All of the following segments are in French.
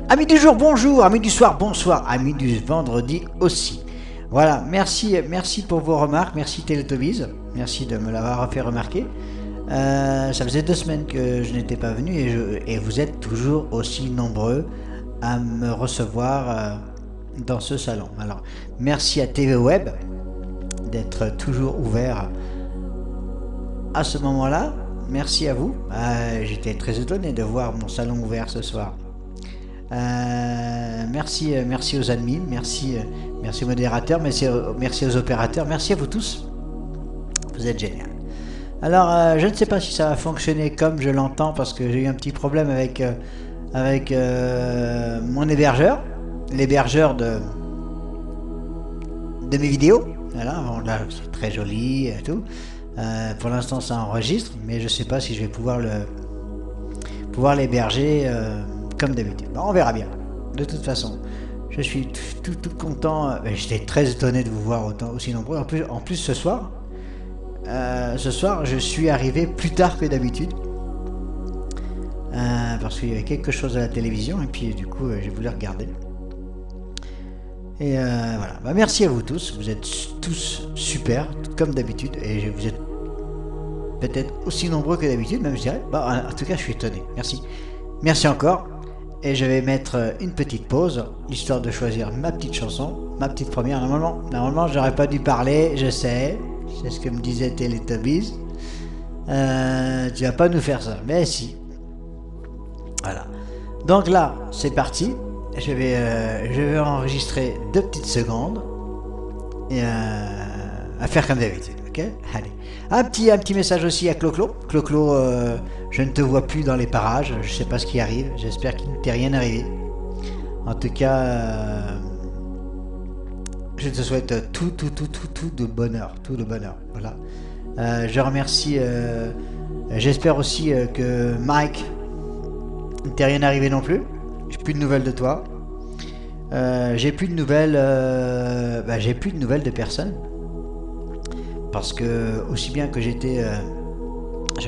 Amis du jour, bonjour. Amis du soir, bonsoir. Amis du vendredi aussi. Voilà, merci pour vos remarques. Merci Teletubbies. Merci de me l'avoir fait remarquer. Ça faisait 2 semaines que je n'étais pas venu et vous êtes toujours aussi nombreux à me recevoir dans ce salon. Alors, merci à TV Web d'être toujours ouvert à ce moment-là. Merci à vous. J'étais très étonné de voir mon salon ouvert ce soir. Merci aux admins, merci aux modérateurs, merci aux opérateurs, merci à vous tous. Vous êtes génial. Alors, je ne sais pas si ça va fonctionner comme je l'entends parce que j'ai eu un petit problème avec mon hébergeur, l'hébergeur de mes vidéos. Voilà, bon, là c'est très joli et tout. Pour l'instant ça enregistre, mais je sais pas si je vais pouvoir l'héberger comme d'habitude. Bon, on verra bien. De toute façon, je suis tout content. J'étais très étonné de vous voir aussi nombreux. En plus ce soir, je suis arrivé plus tard que d'habitude. Parce qu'il y avait quelque chose à la télévision et puis du coup j'ai voulu regarder. Et voilà, merci à vous tous, vous êtes tous super, comme d'habitude, et vous êtes peut-être aussi nombreux que d'habitude, même je dirais. En tout cas, je suis étonné, merci encore, et je vais mettre une petite pause, histoire de choisir ma petite chanson, ma petite première. Normalement, j'aurais pas dû parler, je sais, c'est ce que me disait Teletubbies. Tu vas pas nous faire ça, mais si. Voilà, donc là, c'est parti. Je vais enregistrer 2 petites secondes et à faire comme d'habitude, ok? Allez, un petit message aussi à Clo-Clo. Clo-Clo, je ne te vois plus dans les parages, je sais pas ce qui arrive, j'espère qu'il ne t'est rien arrivé. En tout cas, je te souhaite tout de bonheur, voilà. Je remercie, j'espère aussi que Mike, il ne t'est rien arrivé non plus. J'ai plus de nouvelles de toi. J'ai plus de nouvelles de personne. Parce que aussi bien que je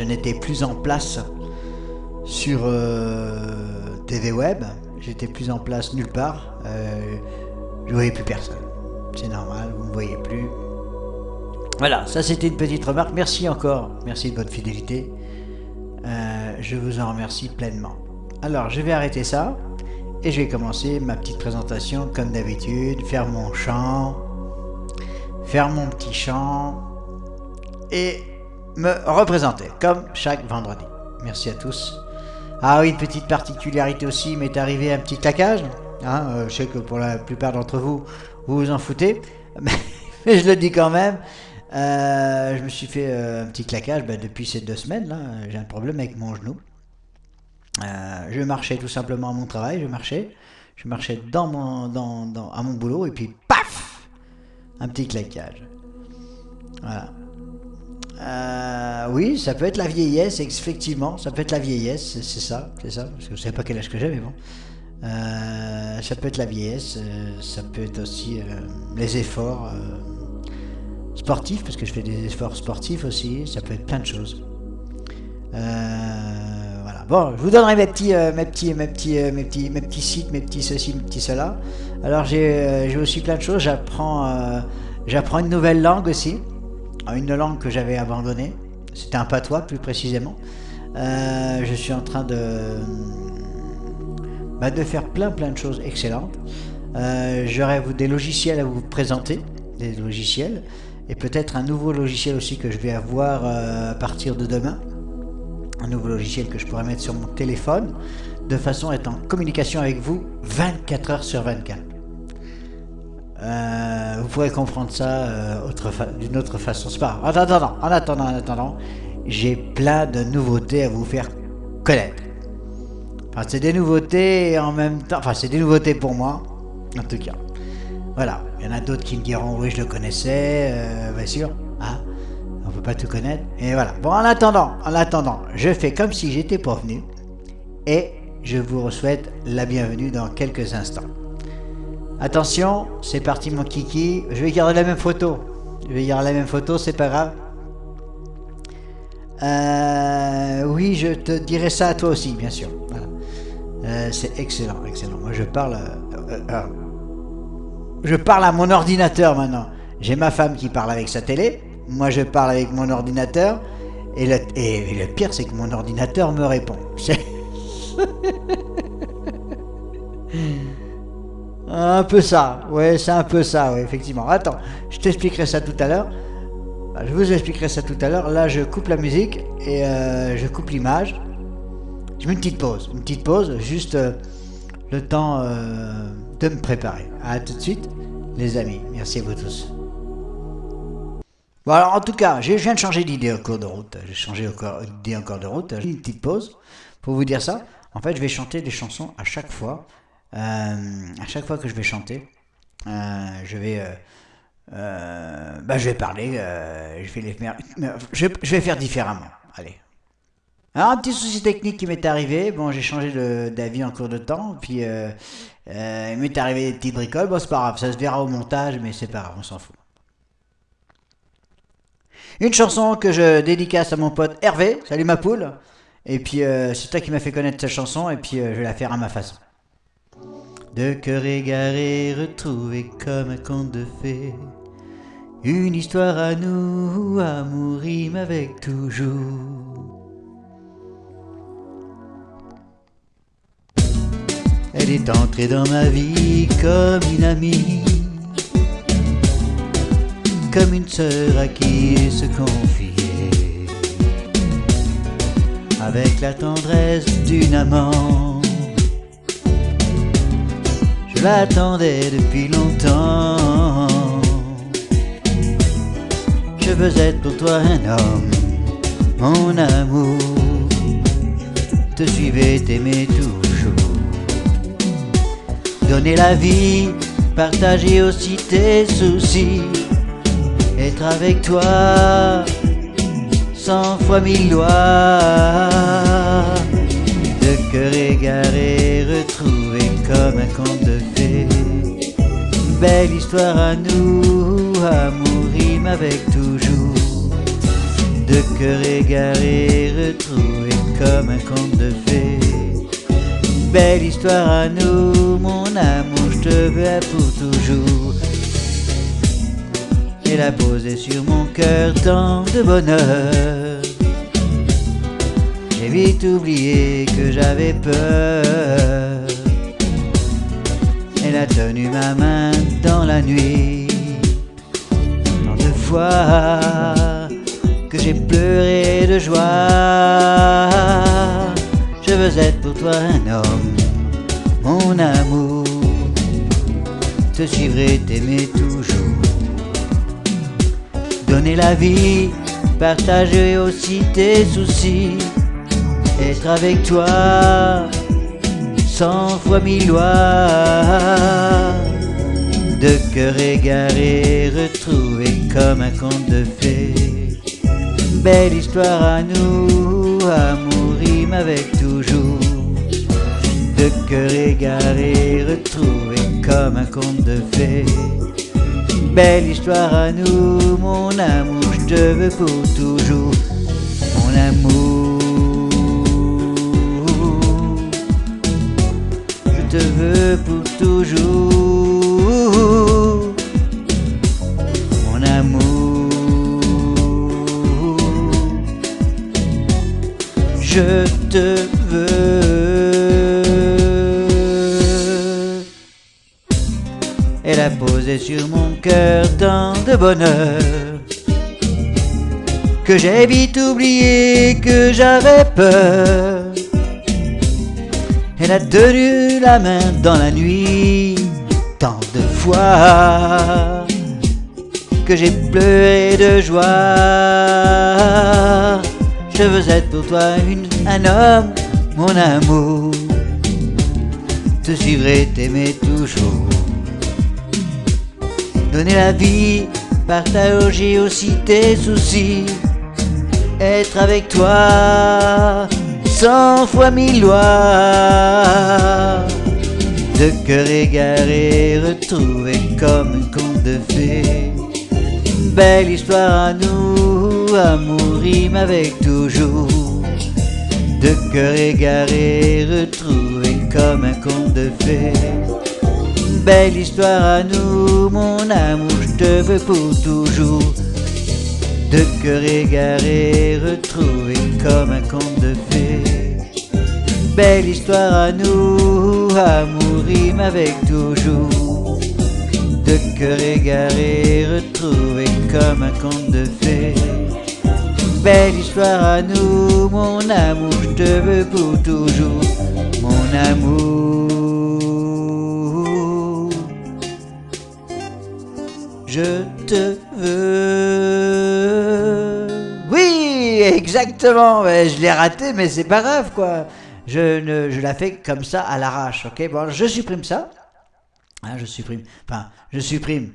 n'étais plus en place sur TV Web, j'étais plus en place nulle part. Je voyais plus personne. C'est normal, vous ne me voyez plus. Voilà, ça c'était une petite remarque. Merci encore, merci de votre fidélité. Je vous en remercie pleinement. Alors, je vais arrêter ça. Et je vais commencer ma petite présentation comme d'habitude, faire mon chant, faire mon petit chant et me représenter comme chaque vendredi. Merci à tous. Ah oui, une petite particularité aussi, il m'est arrivé un petit claquage. Je sais que pour la plupart d'entre vous, vous vous en foutez, mais je le dis quand même. Je me suis fait un petit claquage depuis ces 2 semaines là. J'ai un problème avec mon genou. Je marchais tout simplement à mon travail, je marchais à mon boulot et puis paf, un petit claquage. Voilà. Oui, ça peut être la vieillesse, effectivement, ça peut être la vieillesse, c'est ça, parce que je ne sais pas quel âge que j'ai, mais bon. Ça peut être la vieillesse, ça peut être aussi les efforts sportifs, parce que je fais des efforts sportifs aussi, ça peut être plein de choses. Voilà. Bon, je vous donnerai mes petits sites, mes petits ceci, mes petits cela. Alors j'ai aussi plein de choses. J'apprends une nouvelle langue aussi, une langue que j'avais abandonnée. C'était un patois plus précisément. Je suis en train de faire plein de choses excellentes. J'aurai des logiciels à vous présenter, des logiciels, et peut-être un nouveau logiciel aussi que je vais avoir à partir de demain. Un nouveau logiciel que je pourrais mettre sur mon téléphone de façon à être en communication avec vous 24 heures sur 24. Vous pourrez comprendre ça d'une autre façon. C'est pas grave. En attendant, j'ai plein de nouveautés à vous faire connaître. Enfin, c'est des nouveautés et en même temps... Enfin, c'est des nouveautés pour moi, en tout cas. Voilà. Il y en a d'autres qui me diront, oui, je le connaissais, bien sûr. On peut pas tout connaître. Et voilà. Bon, en attendant, je fais comme si j'étais pas venu. Et je vous souhaite la bienvenue dans quelques instants. Attention, c'est parti mon kiki. Je vais garder la même photo. C'est pas grave. Oui, je te dirai ça à toi aussi, bien sûr. Voilà. C'est excellent, excellent. Moi, je parle à mon ordinateur maintenant. J'ai ma femme qui parle avec sa télé. Moi, je parle avec mon ordinateur. Et le pire, c'est que mon ordinateur me répond. Un peu ça. Ouais, c'est un peu ça, ouais, effectivement. Attends, je t'expliquerai ça tout à l'heure. Je vous expliquerai ça tout à l'heure. Là, je coupe la musique et je coupe l'image. Je mets une petite pause, juste le temps de me préparer. À tout de suite, les amis. Merci à vous tous. Bon, alors en tout cas, je viens de changer d'idée en cours de route. J'ai changé d'idée en cours de route. J'ai une petite pause pour vous dire ça. En fait, je vais chanter des chansons à chaque fois. À chaque fois que je vais chanter, je vais parler. Je vais faire différemment. Allez. Alors, un petit souci technique qui m'est arrivé. Bon, j'ai changé d'avis en cours de temps. Puis, il m'est arrivé des petites bricoles. Bon, c'est pas grave. Ça se verra au montage, mais c'est pas grave. On s'en fout. Une chanson que je dédicace à mon pote Hervé. Salut ma poule. Et puis, c'est toi qui m'as fait connaître cette chanson. Et puis, je vais la faire à ma façon. De cœur égaré, retrouvé comme un conte de fées. Une histoire à nous, amour rime avec toujours. Elle est entrée dans ma vie comme une amie, comme une sœur à qui se confier, avec la tendresse d'une amant. Je l'attendais depuis longtemps. Je veux être pour toi un homme, mon amour. Te suivre et t'aimer toujours. Donner la vie, partager aussi tes soucis. Être avec toi, 100 fois 1000 lois. De cœur égaré, retrouvé comme un conte de fées. Belle histoire à nous, amour rime avec toujours. De cœur égaré, retrouvé comme un conte de fées. Belle histoire à nous, mon amour, je te veux pour toujours. Elle a posé sur mon cœur tant de bonheur. J'ai vite oublié que j'avais peur. Elle a tenu ma main dans la nuit. Tant de fois que j'ai pleuré de joie. Je veux être pour toi un homme, mon amour. Te suivre et t'aimer toujours. Donner la vie, partager aussi tes soucis. Être avec toi, 100 fois 1000 lois. De cœur égaré, retrouvé comme un conte de fées. Belle histoire à nous, amour rime avec toujours. De cœur égaré, retrouvé comme un conte de fées. Belle histoire à nous, mon amour, je te veux pour toujours. Mon amour, je te veux pour toujours. Mon amour, je te veux. Elle a posé sur mon cœur tant de bonheur que j'ai vite oublié que j'avais peur. Elle a tenu la main dans la nuit tant de fois que j'ai pleuré de joie. Je veux être pour toi un homme, mon amour. Te suivre et t'aimer toujours. Donner la vie, partager aussi tes soucis. Être avec toi, 100 fois 1000 lois. De cœur égaré, retrouvé comme un conte de fées. Belle histoire à nous, amour rime avec toujours. De cœur égaré, retrouvé comme un conte de fées. Belle histoire à nous, mon amour, je te veux pour toujours. De cœur égaré, retrouvé comme un conte de fées. Belle histoire à nous, amour rime avec toujours. De cœur égaré, retrouvé comme un conte de fées. Belle histoire à nous, mon amour, je te veux pour toujours, mon amour. Je te veux. Oui, exactement. Ouais, je l'ai raté, mais c'est pas grave, quoi. Je la fais comme ça à l'arrache, ok. Bon, je supprime ça. Hein, je supprime. Enfin, je supprime.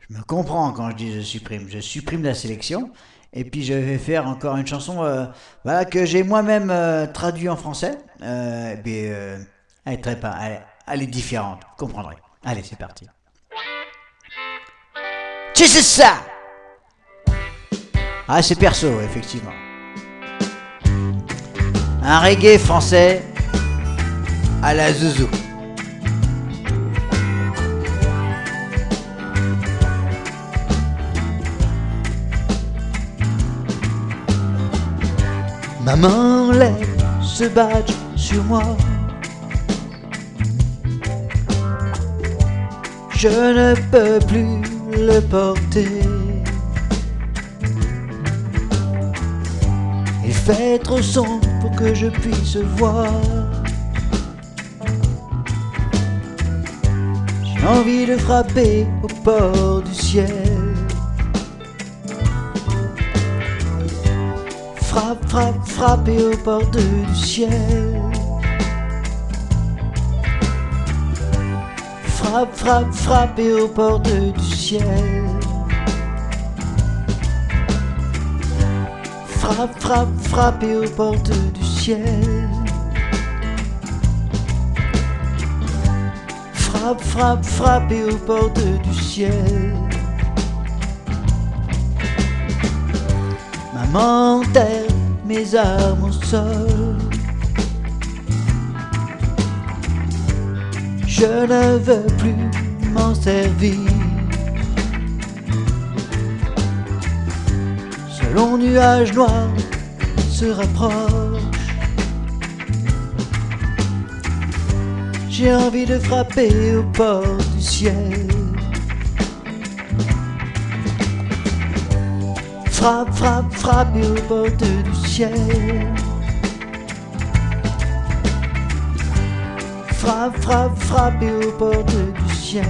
Je me comprends quand je dis je supprime. Je supprime la sélection. Et puis je vais faire encore une chanson voilà, que j'ai moi-même traduit en français. Elle est très pas, elle est différente, vous comprendrez. Allez, c'est parti. C'est ça. Ah, c'est perso, effectivement. Un reggae français à la zouzou. Maman lève ce badge sur moi. Je ne peux plus le porter. Il fait trop sombre pour que je puisse voir. J'ai envie de frapper au port du ciel. Frappe, frappe, frapper aux portes du ciel. Frappe, frappe, frapper aux portes du ciel. Frappe, frappe, frapper aux portes du ciel. Frappe, frappe, frapper aux portes du ciel. Maman enterre mes armes au sol. Je ne veux plus m'en servir. Ce long nuage noir se rapproche. J'ai envie de frapper aux portes du ciel. Frappe, frappe, frappe aux portes du ciel. Frappe, frappe, frappe aux portes du ciel.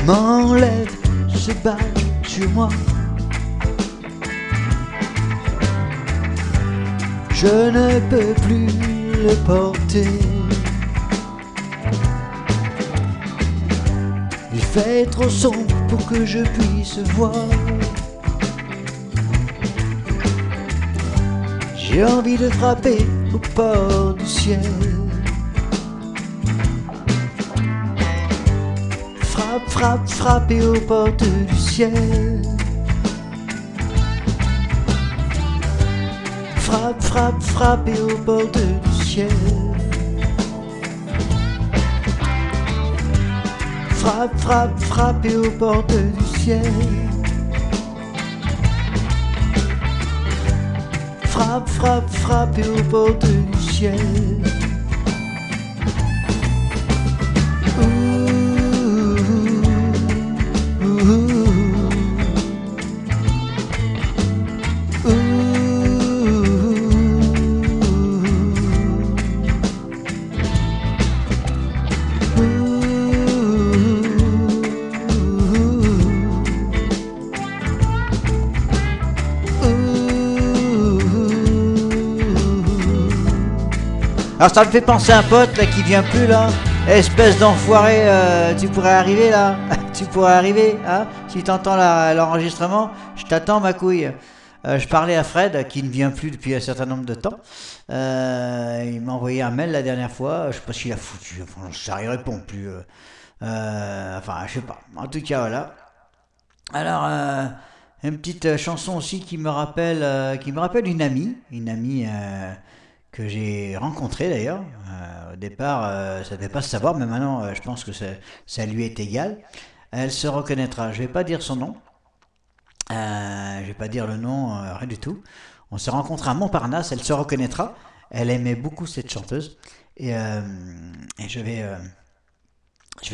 M'enlève ce badge sur moi. Je ne peux plus le porter. Il fait trop sombre pour que je puisse voir. J'ai envie de frapper au port du ciel. Frappe, frappe, frapper aux portes du ciel. Frappe, frappe, frapper aux portes du ciel. Frappe, frappe, frapper aux portes du ciel. Frappe, frappe, frapper aux portes du ciel. Alors ça me fait penser à un pote là qui vient plus là. Espèce d'enfoiré, tu pourrais arriver là. Tu pourrais arriver, hein. Si t'entends l'enregistrement, je t'attends ma couille. Je parlais à Fred qui ne vient plus depuis un certain nombre de temps. Il m'a envoyé un mail la dernière fois. Je sais pas s'il a foutu. Enfin, ça il répond plus. Enfin, je sais pas. En tout cas, voilà. Alors, une petite chanson aussi qui me rappelle une amie que j'ai rencontrée d'ailleurs. Au départ, ça devait pas se savoir, mais maintenant, je pense que ça lui est égal. Elle se reconnaîtra. Je vais pas dire son nom. Je vais pas dire le nom, rien du tout. On s'est rencontrés à Montparnasse. Elle se reconnaîtra. Elle aimait beaucoup cette chanteuse et, euh, et je vais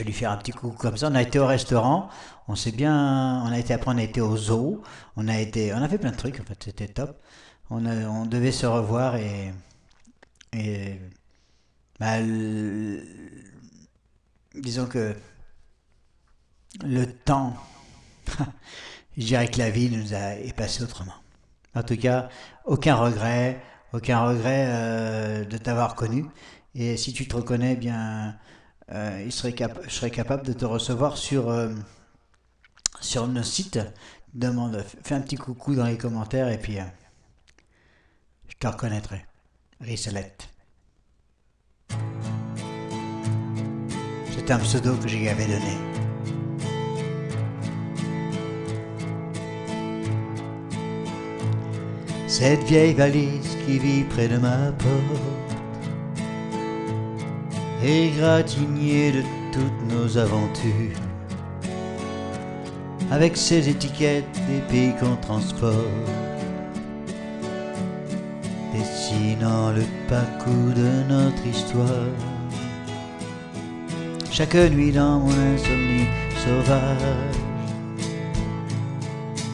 lui faire un petit coup comme ça. On a été au restaurant, on a été après, on a été au zoo, on a fait plein de trucs en fait, c'était top. On devait se revoir et bah, disons que le temps, je dirais que la vie nous a est passée autrement. En tout cas, aucun regret de t'avoir connu. Et si tu te reconnais, bien, je serais capable de te recevoir sur nos sites. Demande, fais un petit coucou dans les commentaires et puis je te reconnaîtrai. Risselette. C'est un pseudo que j'y avais donné. Cette vieille valise qui vit près de ma porte, égratignée de toutes nos aventures, avec ses étiquettes des pays qu'on transporte, dessinant le parcours de notre histoire. Chaque nuit dans mon insomnie sauvage,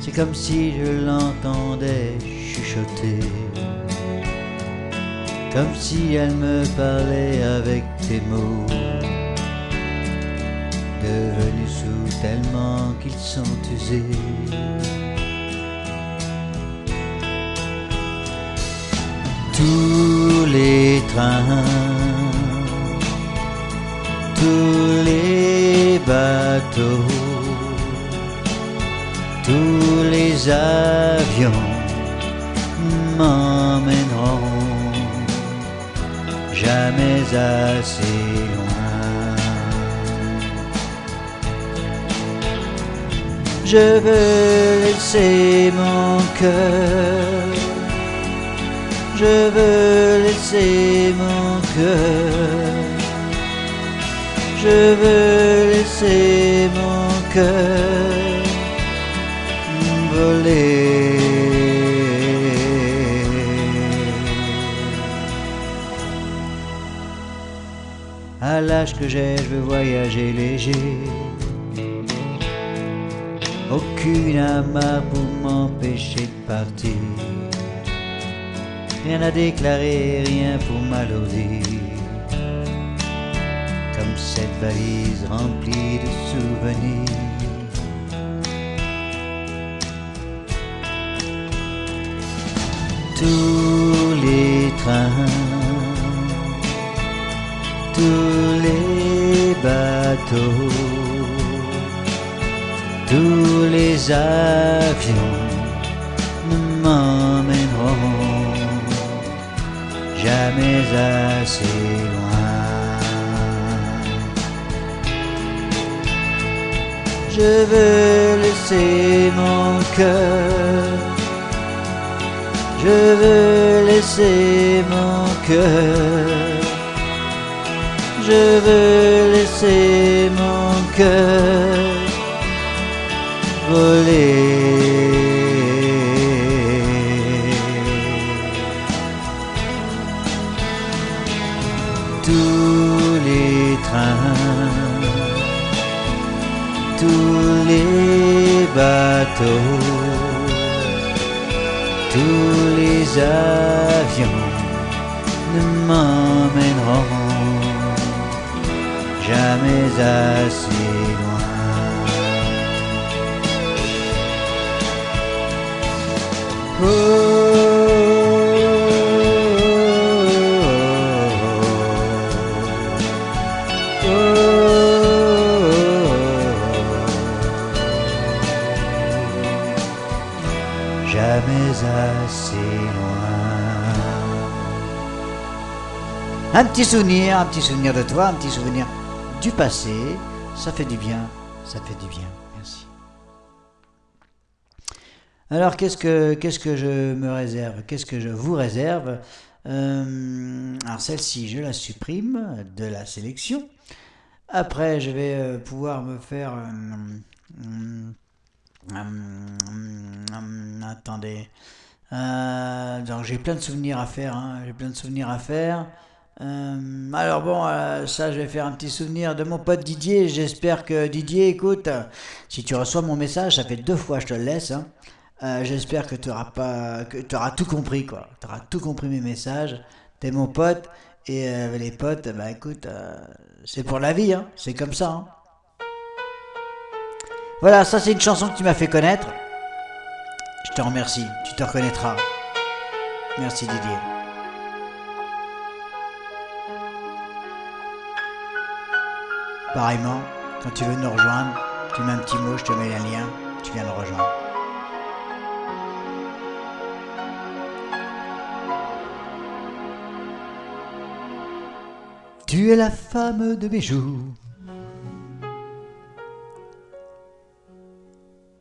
c'est comme si je l'entendais chuchoter, comme si elle me parlait avec tes mots, devenus sourds tellement qu'ils sont usés. Tous les trains, tous les bateaux, tous les avions m'emmèneront jamais assez loin. Je veux laisser mon cœur, je veux laisser mon cœur, je veux laisser mon cœur voler. À l'âge que j'ai, je veux voyager léger. Aucune amarre pour m'empêcher de partir. Rien à déclarer, rien pour m'alourdir. Comme cette valise remplie de souvenirs. Tous les trains, tous les bateaux, tous les avions ne m'emmèneront jamais assez loin. Je veux laisser mon cœur, je veux laisser mon cœur, je veux laisser mon cœur voler. Tous les trains, tous les bateaux, tous les avions ne m'emmèneront jamais assez loin. Oh, oh, oh, un petit souvenir de toi, un petit souvenir du passé. Ça fait du bien, ça fait du bien. Merci. Alors qu'est-ce que je me réserve? Qu'est-ce que je vous réserve? Alors celle-ci, je la supprime de la sélection. Après, je vais pouvoir me faire... attendez. Donc j'ai plein de souvenirs à faire. Hein, j'ai plein de souvenirs à faire. Alors bon, ça, je vais faire un petit souvenir de mon pote Didier. J'espère que Didier, écoute, si tu reçois mon message, ça fait 2 fois que je te le laisse. Hein. J'espère que tu auras tout compris, quoi. Tu auras tout compris mes messages. T'es mon pote. Et les potes, bah écoute, c'est pour la vie, hein. C'est comme ça. Hein. Voilà, ça c'est une chanson que tu m'as fait connaître. Je te remercie, tu te reconnaîtras. Merci Didier. Pareillement, quand tu veux nous rejoindre, tu mets un petit mot, je te mets un lien, tu viens nous rejoindre. Tu es la femme de mes jours,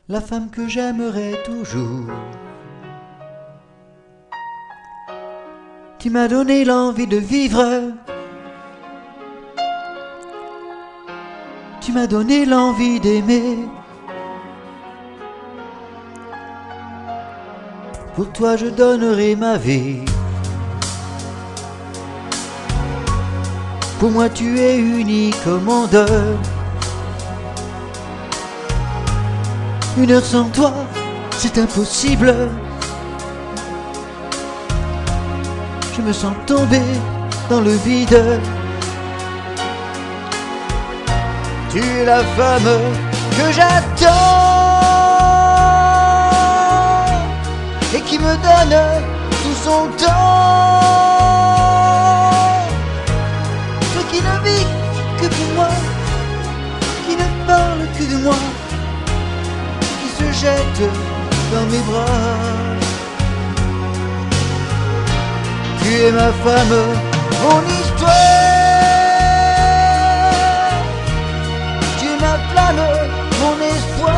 la femme que j'aimerais toujours. Tu m'as donné l'envie de vivre, tu m'as donné l'envie d'aimer. Pour toi je donnerai ma vie. Pour moi tu es unique au monde. Une heure sans toi, c'est impossible. Je me sens tomber dans le vide. Tu es la femme que j'attends et qui me donne tout son temps. Toi qui ne vis que pour moi, qui ne parle que de moi, qui se jette dans mes bras. Tu es ma femme, mon histoire. Tu es ma flamme, mon espoir.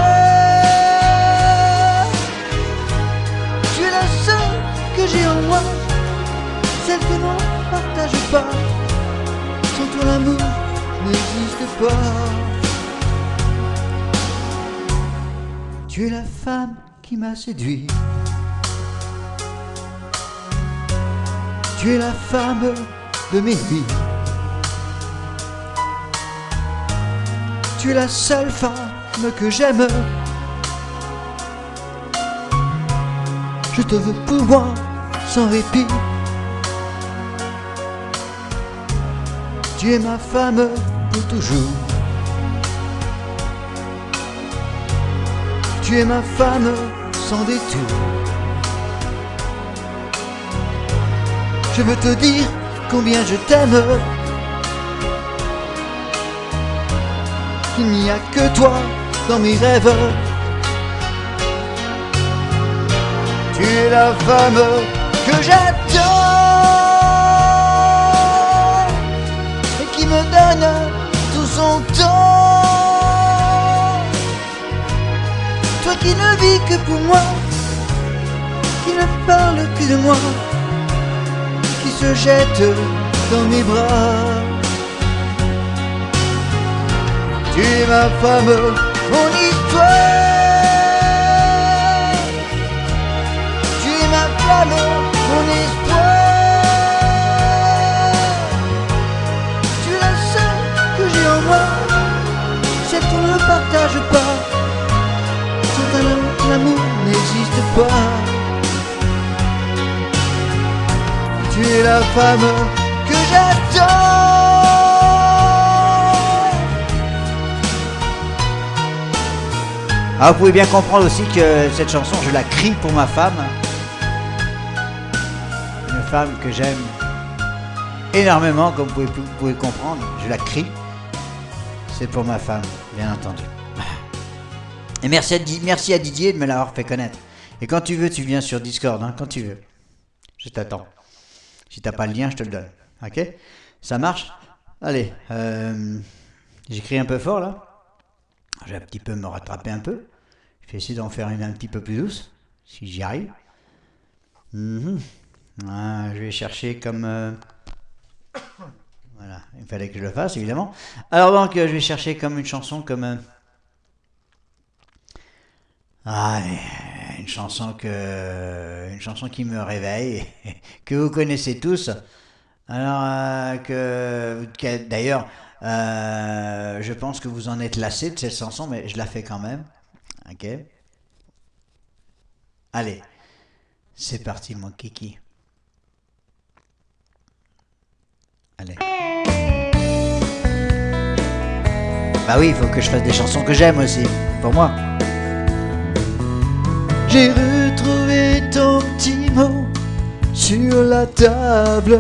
Tu es la seule que j'ai en moi, celle que l'on ne partage pas. Sans toi l'amour n'existe pas. Tu es la femme qui m'a séduit. Tu es la femme de mes vies. Tu es la seule femme que j'aime. Je te veux pour moi sans répit. Tu es ma femme pour toujours. Tu es ma femme sans détour. Je veux te dire combien je t'aime. Il n'y a que toi dans mes rêves. Tu es la femme que j'attends et qui me donne tout son temps. Toi qui ne vis que pour moi, qui ne parle que de moi, qui se jette dans mes bras. Tu es ma femme, mon histoire. Tu es ma flamme, mon espoir. Tu es la seule que j'ai en moi, celle qu'on ne partage pas. Sans un l'amour n'existe pas. Tu es la femme que j'attends. Ah, vous pouvez bien comprendre aussi que cette chanson, je la crie pour ma femme. Une femme que j'aime énormément, comme vous pouvez comprendre. Je la crie. C'est pour ma femme, bien entendu. Et merci à Didier de me l'avoir fait connaître. Et quand tu veux, tu viens sur Discord, hein, quand tu veux. Je t'attends. Si t'as pas le lien, je te le donne. Ok? Ça marche? Allez, j'écris un peu fort là. Je vais un petit peu me rattraper un peu. Je vais essayer d'en faire une un petit peu plus douce, si j'y arrive. Mhm. Je vais chercher comme... voilà, il fallait que je le fasse, évidemment. Alors donc, je vais chercher comme une chanson comme... ah, une chanson qui me réveille, que vous connaissez tous. Alors d'ailleurs, je pense que vous en êtes lassé de cette chanson, mais je la fais quand même. Ok. Allez, c'est parti, mon kiki. Allez. Bah oui, il faut que je fasse des chansons que j'aime aussi, pour moi. J'ai retrouvé ton petit mot sur la table.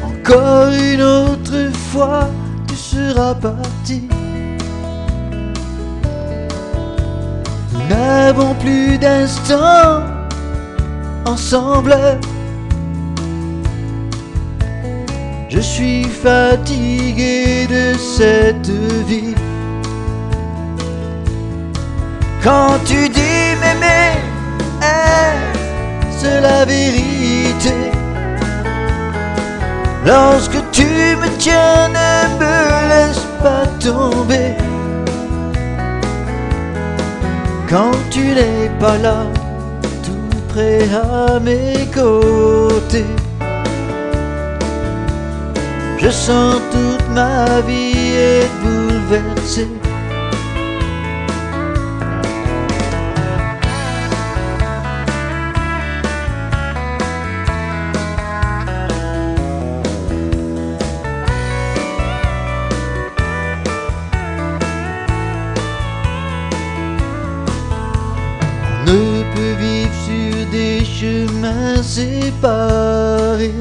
Encore une autre fois, tu seras parti. Nous n'avons plus d'instant ensemble. Je suis fatigué de cette vie. Quand tu dis m'aimer, est-ce la vérité? Lorsque tu me tiens, ne me laisse pas tomber. Quand tu n'es pas là, tout près à mes côtés, je sens toute ma vie est bouleversée. On ne peut vivre sur des chemins séparés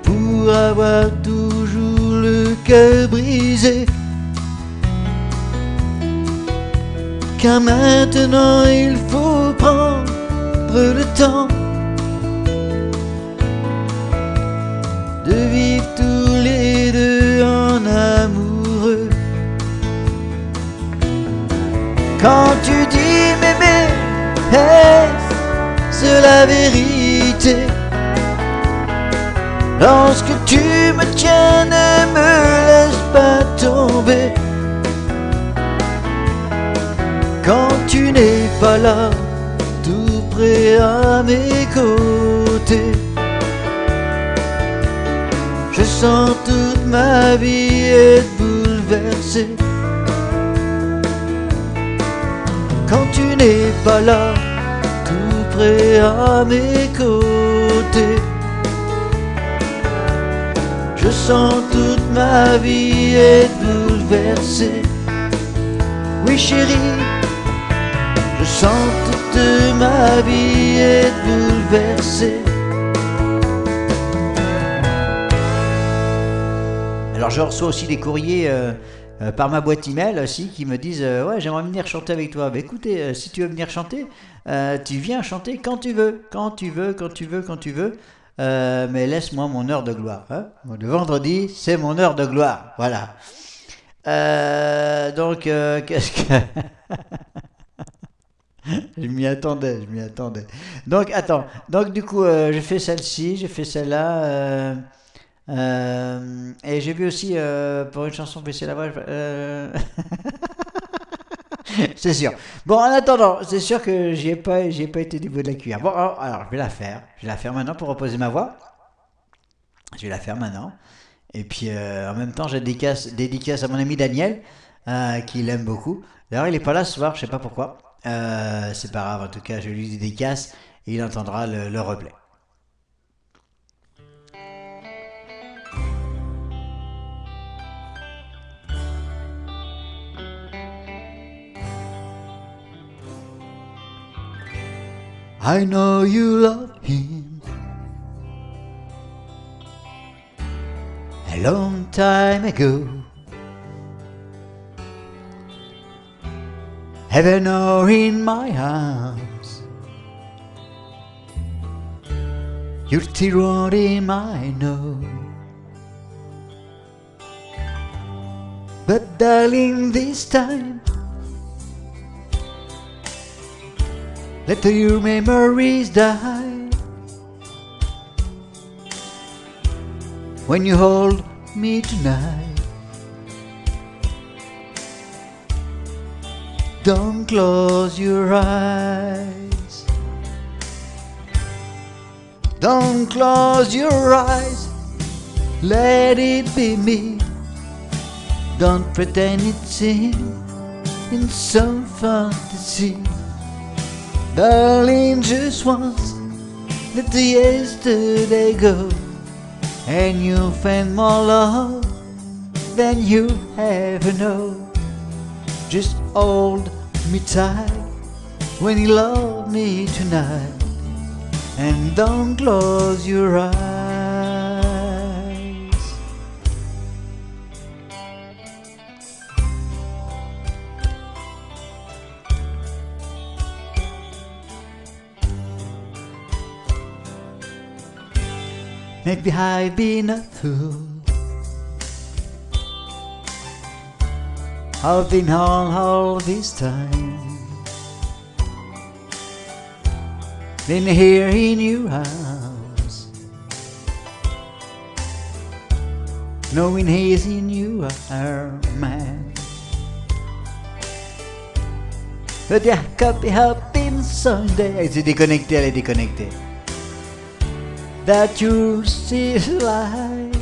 pour avoir toujours le cœur brisé. Car maintenant il faut prendre le temps de vivre tous les deux en amoureux. Quand tu dis m'aimer, est-ce la vérité? Lorsque tu me tiens, ne me laisse pas tomber. Quand tu n'es pas là, tout près à mes côtés, je sens toute ma vie être bouleversée. Quand tu n'es pas là, tout près à mes côtés, je sens toute ma vie être bouleversée. Oui chérie, je sens toute ma vie être bouleversée. Alors je reçois aussi des courriers par ma boîte email aussi qui me disent ouais, j'aimerais venir chanter avec toi. Bah écoutez, si tu veux venir chanter, tu viens chanter quand tu veux, quand tu veux, quand tu veux, quand tu veux. Mais laisse-moi mon heure de gloire. Hein. Le vendredi, c'est mon heure de gloire. Voilà. Donc, qu'est-ce que... je m'y attendais, je m'y attendais. Donc, attends. Donc, du coup, j'ai fait celle-ci, j'ai fait celle-là. Et j'ai vu aussi, pour une chanson baisser la voix... c'est sûr. Bon, en attendant, c'est sûr que j'y ai pas été du bout de la cuillère. Bon, alors, je vais la faire. Je vais la faire maintenant pour reposer ma voix. Je vais la faire maintenant. Et puis en même temps, j'ai dédicace à mon ami Daniel, qui l'aime beaucoup. D'ailleurs, il n'est pas là ce soir, je sais pas pourquoi. C'est pas grave, en tout cas, je lui dédicace et il entendra le replay. I know you love him a long time ago. Heaven or in my arms, You're still on him, I know. But darling, this time, let your memories die. When you hold me tonight, don't close your eyes. Don't close your eyes. Let it be me. Don't pretend it's in some fantasy. Darling, just once, let the yesterday go, and you'll find more love than you ever know. Just hold me tight when you love me tonight, and don't close your eyes. Maybe I've been a fool. I've been on all this time, been here in your house, knowing he's in your man. But yeah, copy hoping Sunday. Elle s'est déconnectée, elle est déconnectée. That you'll see light.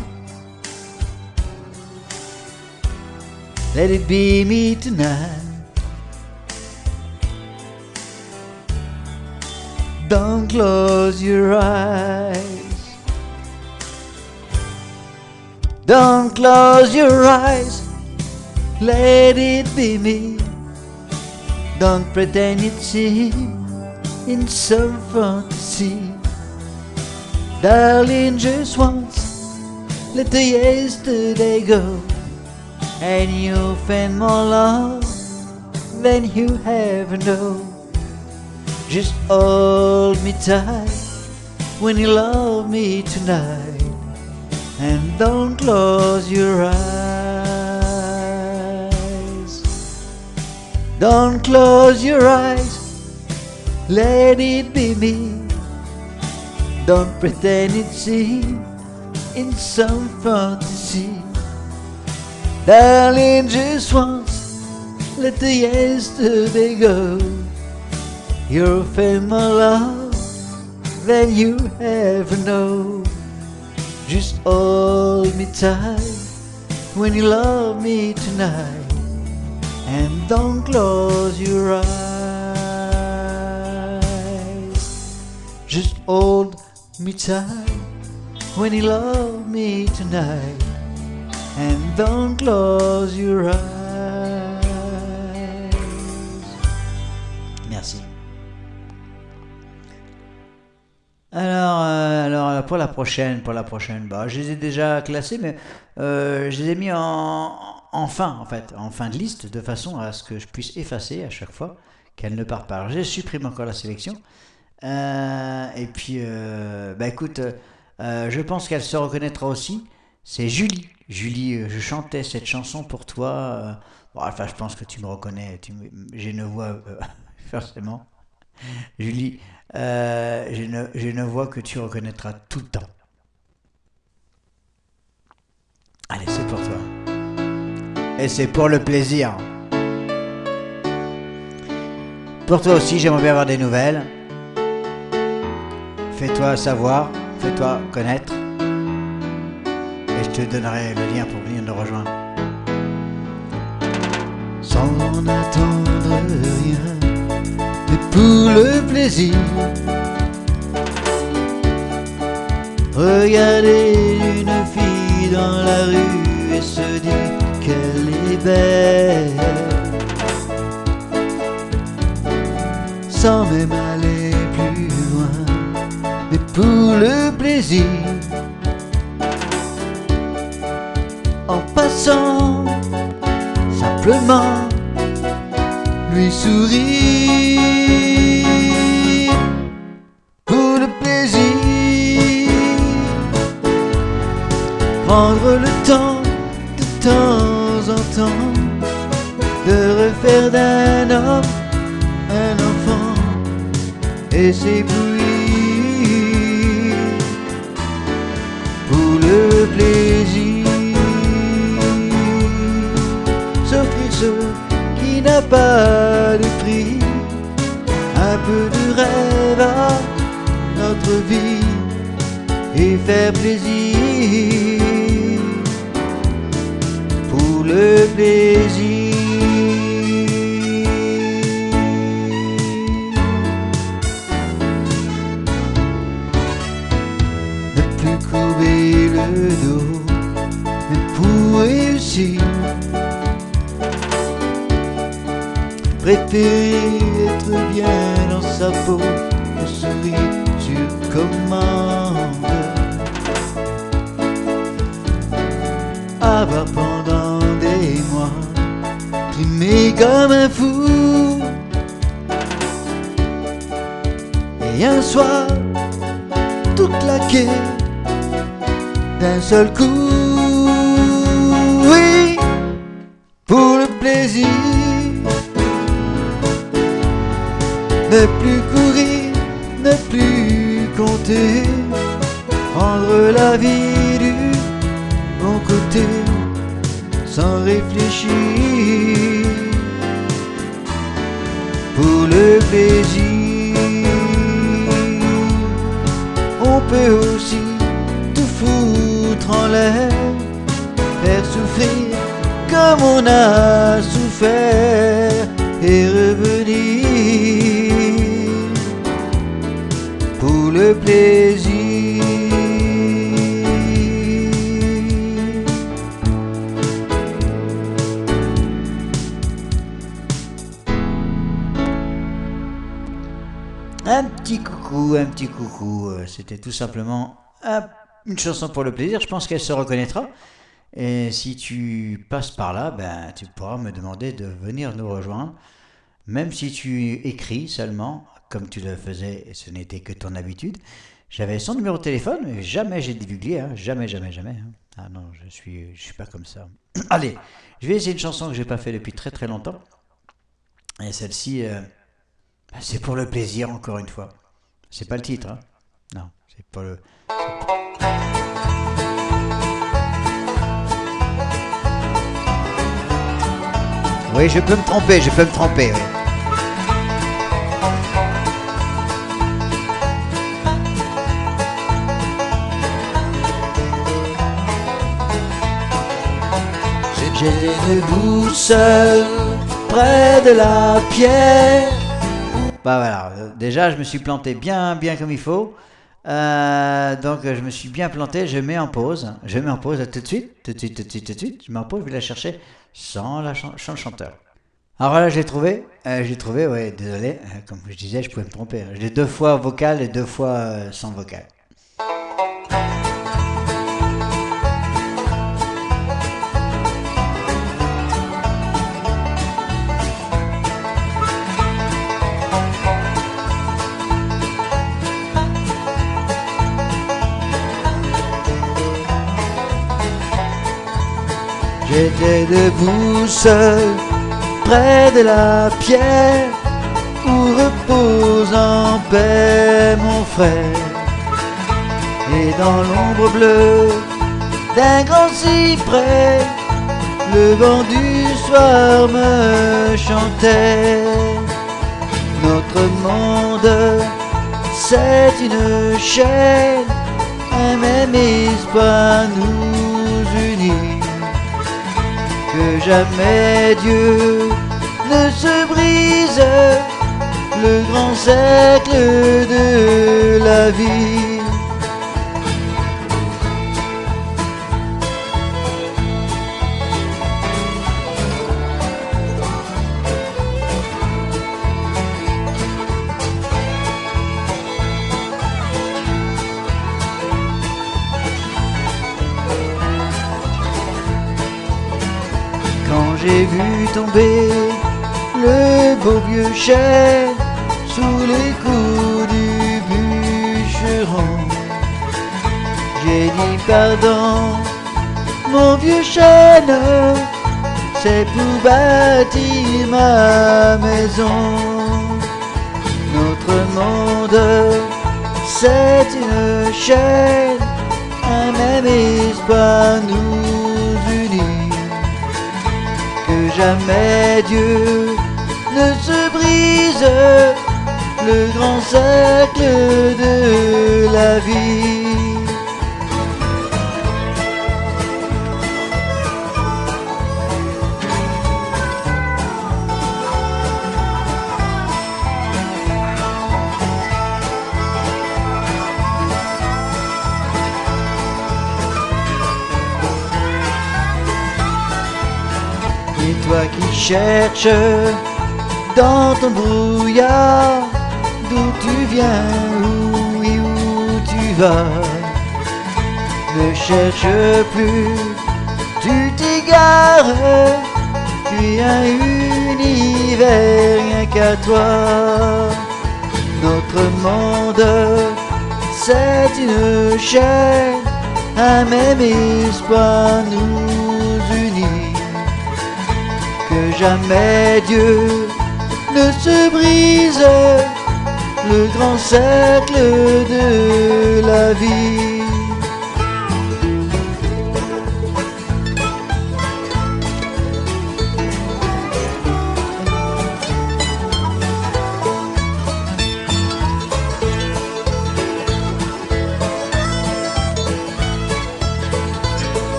Let it be me tonight. Don't close your eyes. Don't close your eyes. Let it be me. Don't pretend it's in some fantasy. Darling, just once, let the yesterday go, and you'll find more love than you ever know. Just hold me tight when you love me tonight, and don't close your eyes. Don't close your eyes, let it be me. Don't pretend it's in some fantasy. Darling, just once, let the yesterday go. You'll find more love than you ever know. Just hold me tight when you love me tonight, and don't close your eyes. Just hold me tight when you love me tonight, and don't close your eyes. Merci. Alors pour la prochaine, bah, je les ai déjà classés, mais je les ai mis en fin, en fait, en fin de liste, de façon à ce que je puisse effacer à chaque fois qu'elle ne part pas. Alors, je supprime encore la sélection. Et puis, bah écoute, je pense qu'elle se reconnaîtra aussi. C'est Julie. Julie, je chantais cette chanson pour toi. Bon, enfin, je pense que tu me reconnais. J'ai une voix, forcément. Julie, j'ai une voix que tu reconnaîtras tout le temps. Allez, c'est pour toi. Et c'est pour le plaisir. Pour toi aussi, j'aimerais bien avoir des nouvelles. Fais-toi savoir, fais-toi connaître, et je te donnerai le lien pour venir nous rejoindre. Sans attendre rien, mais pour le plaisir, regarder une fille dans la rue et se dire qu'elle est belle, sans même aller plus loin. Mais pour le plaisir, en passant, simplement lui sourire. Pour le plaisir, s'éblouir pour le plaisir, s'offrir ce qui n'a pas de prix, un peu de rêve à notre vie et faire plaisir pour le plaisir. Ne plus courber le dos, mais pour réussir, préférer être bien dans sa peau que sourire sur commande. Avoir pendant des mois trimé comme un fou, et un soir tout claqué d'un seul coup. Oui, pour le plaisir, ne plus courir, ne plus compter, prendre la vie du bon côté sans réfléchir pour le plaisir. On peut aussi tout foutre en l'air, faire souffrir comme on a souffert et revenir pour le plaisir. Un petit coucou, c'était tout simplement une chanson pour le plaisir. Je pense qu'elle se reconnaîtra. Et si tu passes par là, ben, tu pourras me demander de venir nous rejoindre. Même si tu écris seulement, comme tu le faisais, et ce n'était que ton habitude. J'avais son numéro de téléphone, mais jamais j'ai divulgué, hein. Jamais. Hein. Ah non, je suis pas comme ça. Allez, je vais essayer une chanson que j'ai pas fait depuis très très longtemps. Et celle-ci, c'est pour le plaisir, encore une fois. C'est pas le titre, hein. Non, c'est pas le... Oui, je peux me tromper, oui. J'étais debout seul près de la pierre. Bah voilà, déjà je me suis planté bien comme il faut. Donc je me suis bien planté, je mets en pause tout de suite. Je mets en pause, je vais la chercher sans le chanteur. Alors voilà, j'ai trouvé, ouais, désolé, comme je disais, je pouvais me tromper. J'ai 2 fois vocal et 2 fois sans vocal. J'étais debout seul près de la pierre où repose en paix mon frère. Et dans l'ombre bleue d'un grand cyprès, le vent du soir me chantait. Notre monde, c'est une chaîne, un même espoir nous unit. Que jamais Dieu ne se brise, le grand cercle de la vie. J'ai vu tomber le beau vieux chêne sous les coups du bûcheron. J'ai dit pardon, mon vieux chêne, c'est pour bâtir ma maison. Notre monde monde, c'est une chaîne, un même espoir nous unit. Que jamais Dieu ne se brise le grand cercle de la vie. Et toi qui cherches dans ton brouillard d'où tu viens, où et où tu vas, ne cherche plus, tu t'égares, puis un univers rien qu'à toi. Notre monde, c'est une chaîne, un même espoir nous unit. Que jamais Dieu ne se brise le grand cercle de la vie.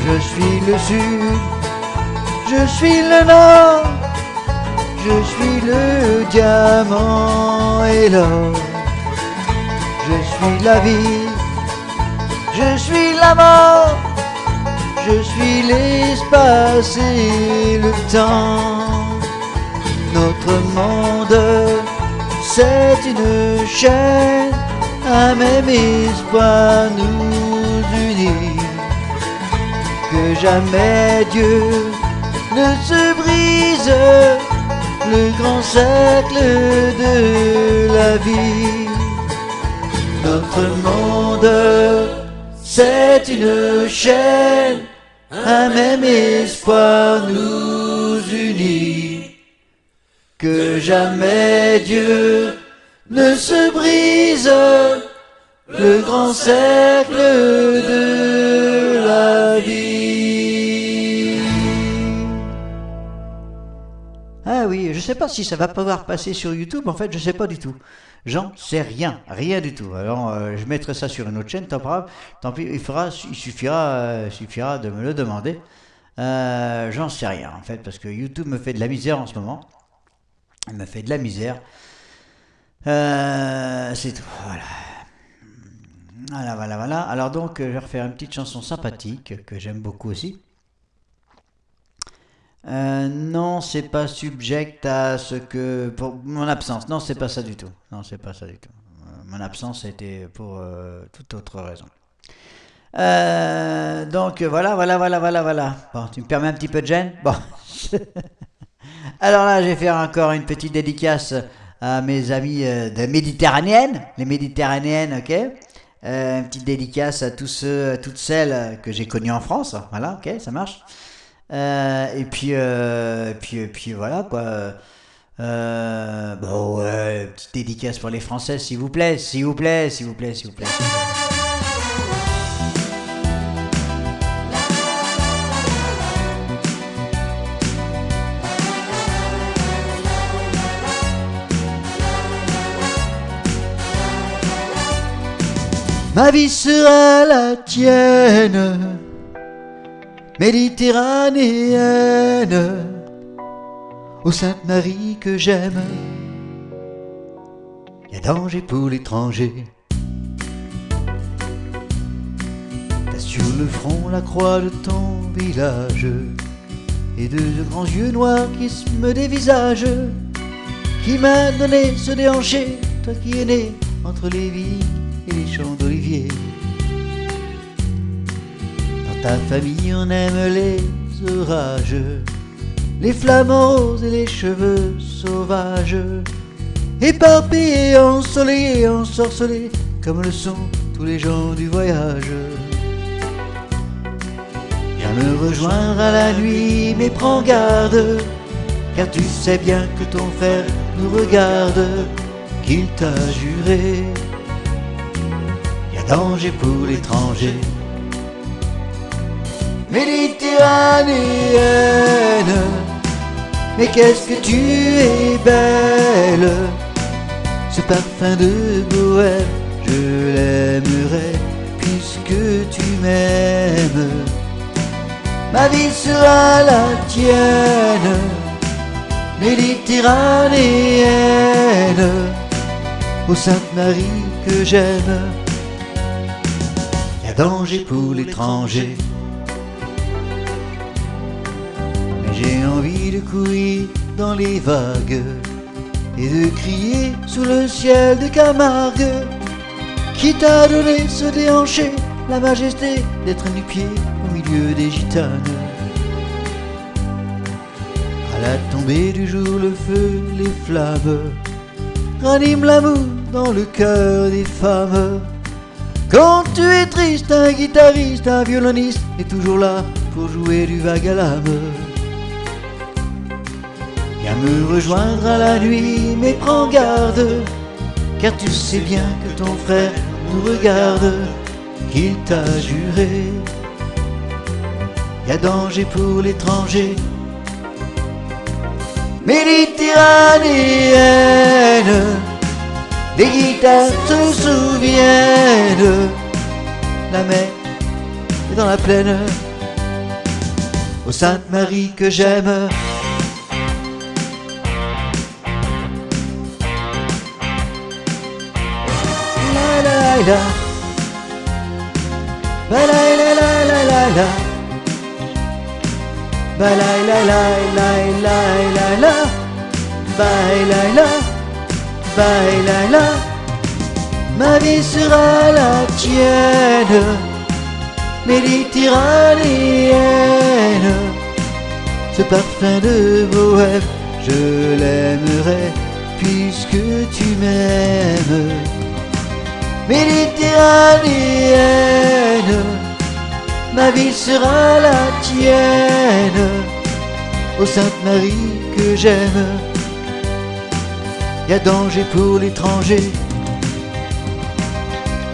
Je suis le sud, je suis le nord, je suis le diamant et l'or. Je suis la vie, je suis la mort, je suis l'espace et le temps. Notre monde, c'est une chaîne, un même espoir nous unit. Que jamais Dieu ne se brise le grand cercle de la vie. Notre monde, c'est une chaîne, un même espoir nous unit. Que jamais Dieu ne se brise le grand cercle de la vie. Ah oui, je sais pas si ça va pouvoir passer sur YouTube, en fait, je sais pas du tout. J'en sais rien, rien du tout. Alors, je mettrai ça sur une autre chaîne, tant pis, il suffira de me le demander. J'en sais rien, en fait, parce que YouTube me fait de la misère en ce moment. Il me fait de la misère. C'est tout, voilà. Voilà. Alors donc, je vais refaire une petite chanson sympathique que j'aime beaucoup aussi. Non, c'est pas subject à ce que pour mon absence. Non, c'est pas ça du tout. Non, c'est pas ça du tout. Mon absence a été pour toute autre raison. Donc voilà. Bon, tu me permets un petit peu de gêne. Bon. Alors là, je vais faire encore une petite dédicace à mes amis de Méditerranéenne, les Méditerranéennes, ok. Une petite dédicace à tous ceux, à toutes celles que j'ai connues en France. Voilà, ok, ça marche. Et puis voilà quoi. Bon ouais, petite dédicace pour les Françaises, s'il vous plaît. Ma vie sera la tienne, méditerranéenne, ô Sainte Marie que j'aime. Y a danger pour l'étranger. T'as sur le front la croix de ton village et deux grands yeux noirs qui se me dévisagent. Qui m'a donné ce déhanché, toi qui es né entre les vignes et les champs d'olivier. Dans ta famille on aime les orages, les flammes roses et les cheveux sauvages, éparpillés, ensoleillés, ensorcelés, comme le sont tous les gens du voyage. Viens me rejoindre à la nuit, mais prends garde, car tu sais bien que ton frère nous regarde, qu'il t'a juré. Y a danger pour l'étranger. Méditerranéenne, mais qu'est-ce que tu es belle. Ce parfum de bohème, je l'aimerai puisque tu m'aimes. Ma vie sera la tienne, méditerranéenne, ô Sainte Marie que j'aime. Y a danger pour l'étranger, mais j'ai envie de courir dans les vagues et de crier sous le ciel de Camargue, qui t'a donné ce déhanché, la majesté d'être nu-pied au milieu des gitanes. À la tombée du jour, le feu, les flammes raniment l'amour dans le cœur des femmes. Quand tu es triste, un guitariste, un violoniste est toujours là pour jouer du vague à l'âme. Viens me rejoindre à la nuit, mais prends garde, car tu sais bien que ton frère nous regarde, qu'il t'a juré. Y a danger pour l'étranger, méditerranéenne, des guitares se souviennent. La mer est dans la plaine, ô Sainte Marie que j'aime. La ba la la la la la la, ba la la la la la la la, ba la la, ba la la. Ma vie sera la tienne, méditerranéenne. Ce parfum de bohème, je l'aimerai puisque tu m'aimes. Méditerranéenne, ma vie sera la tienne, ô Sainte Marie que j'aime. Y a danger pour l'étranger,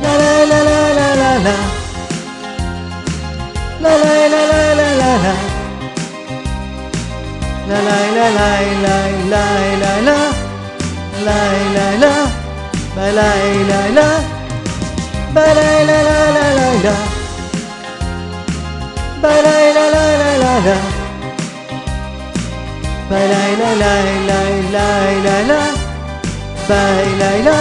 la la la la la la la, la la la la la la la, la la la la la la la la, la la la, ba la la la. Ba la la la la la la, ba la la la la la la, ba la la la la la la la, ba la la.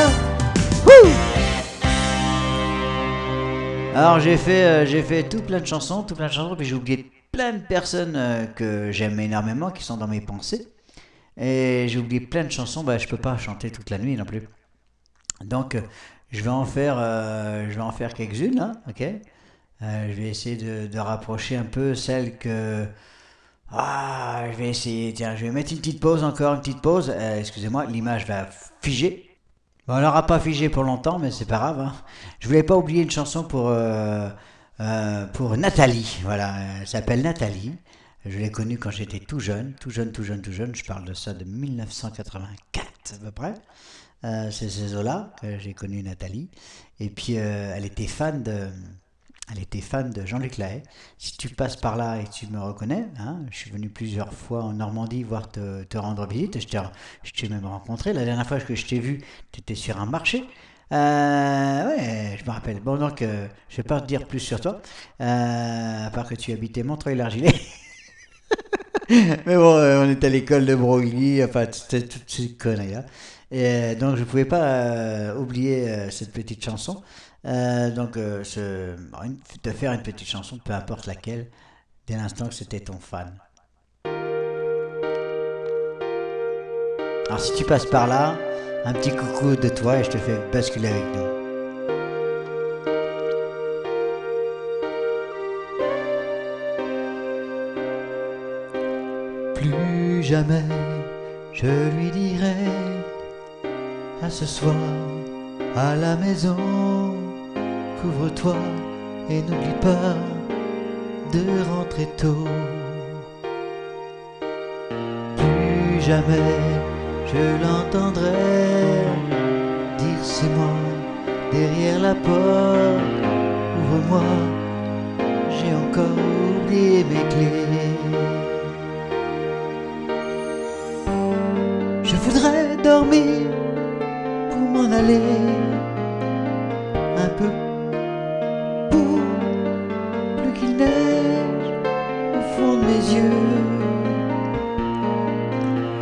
Alors j'ai fait tout plein de chansons, puis j'ai oublié plein de personnes que j'aime énormément, qui sont dans mes pensées, et j'ai oublié plein de chansons. Je peux pas chanter toute la nuit non plus, donc je vais en faire quelques-unes, hein, ok. Je vais essayer de rapprocher un peu celles que... je vais essayer, tiens, je vais mettre une petite pause encore, une petite pause. Excusez-moi, l'image va figer. Bon, elle n'aura pas figé pour longtemps, mais c'est pas grave, hein. Je voulais pas oublier une chanson pour Nathalie, voilà, elle s'appelle Nathalie. Je l'ai connue quand j'étais tout jeune. Je parle de ça de 1984 à peu près. C'est ces eaux-là que j'ai connu Nathalie. Et puis elle était fan de Jean-Luc Lahaye. Si tu passes par là et tu me reconnais, hein, je suis venu plusieurs fois en Normandie voir te rendre visite. Je t'ai même rencontré. La dernière fois que je t'ai vu, tu étais sur un marché. Ouais, je me rappelle. Bon, donc, je vais pas te dire plus sur toi, à part que tu habitais Montreuil-l'Argilais. Mais bon, on était à l'école de Broglie, enfin, c'était toutes ces conneries-là. Et donc, je pouvais pas oublier cette petite chanson. Te faire une petite chanson, peu importe laquelle, dès l'instant que c'était ton fan. Alors, si tu passes par là, un petit coucou de toi et je te fais basculer avec nous. Plus jamais je lui dirai à ce soir à la maison, couvre-toi et n'oublie pas de rentrer tôt. Plus Plus jamais je l'entendrai dire c'est moi derrière la porte. Ouvre-moi, j'ai encore oublié mes clés. Je voudrais dormir pour m'en aller un peu pour plus qu'il neige au fond de mes yeux.